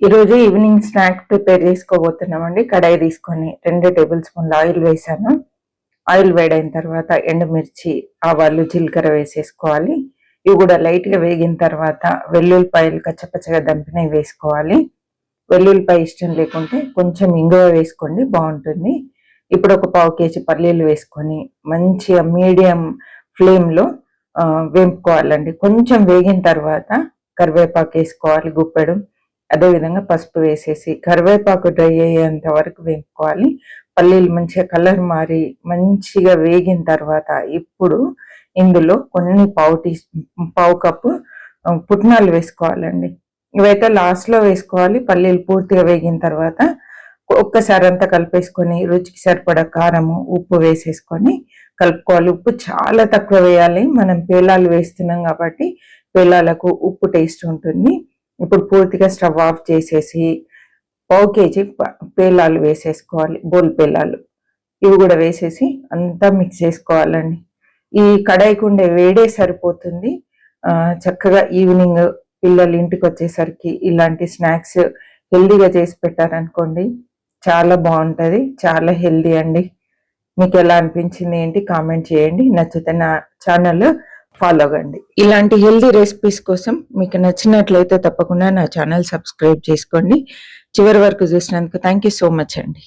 ఈరోజు evening snack prepare చేసుకోబోతున్నామండి. కడాయి తీసుకొని 2 table స్పూన్ల ఆయిల్ వేసాను. ఆయిల్ వేడైన తర్వాత ఎండుమిర్చి, ఆవాలు, జీలకర్ర వేసేసుకోవాలి. ఇవి కూడా లైట్గా వేగిన తర్వాత వెల్లుల్లిపాయలు కచ్చపచ్చగా దంపినవి వేసుకోవాలి. వెల్లుల్లిపాయ ఇష్టం లేకుంటే కొంచెం ఇంగువ వేసుకోండి, బాగుంటుంది. ఇప్పుడు ఒక 1/2 కేజీ పల్లీలు వేసుకొని మంచిగా మీడియం ఫ్లేమ్లో వేపుకోవాలండి. కొంచెం వేగిన తర్వాత కరివేపాకు వేసుకోవాలి, గుప్పెడు. అదేవిధంగా పసుపు వేసేసి కరివేపాకు డ్రై అయ్యేంత వరకు వేపుకోవాలి. పల్లీలు మంచిగా కలర్ మారి మంచిగా వేగిన తర్వాత ఇప్పుడు ఇందులో కొన్ని పావు కప్పు పుట్నాలు వేసుకోవాలండి. ఇవైతే లాస్ట్లో వేసుకోవాలి. పల్లీలు పూర్తిగా వేగిన తర్వాత ఒక్కసారి అంతా కలిపేసుకొని రుచికి సరిపడా కారము, ఉప్పు వేసేసుకొని కలుపుకోవాలి. ఉప్పు చాలా తక్కువ వేయాలి, మనం పేలాలు వేస్తున్నాం కాబట్టి పేలాలకు ఉప్పు టేస్ట్ ఉంటుంది. ఇప్పుడు పూర్తిగా స్టవ్ ఆఫ్ చేసేసి 1/2 కేజీ పేలాలు వేసేసుకోవాలి, బోల్ పేలాలు. ఇవి కూడా వేసేసి అంతా మిక్స్ చేసుకోవాలండి. ఈ కడాయికి ఉండే వేడే సరిపోతుంది. చక్కగా ఈవినింగ్ పిల్లలు ఇంటికి వచ్చేసరికి ఇలాంటి స్నాక్స్ హెల్దీగా చేసి పెట్టారనుకోండి, చాలా బాగుంటుంది, చాలా హెల్దీ అండి. మీకు ఎలా అనిపించింది ఏంటి కామెంట్ చేయండి. నచ్చితే నా ఛానల్ ఫాలో అవ్వండి. ఇలాంటి హెల్దీ రెసిపీస్ కోసం మీకు నచ్చినట్లయితే తప్పకుండా నా ఛానల్ సబ్స్క్రైబ్ చేసుకోండి. చివరి వరకు చూసినందుకు థ్యాంక్ యూ సో మచ్ అండి.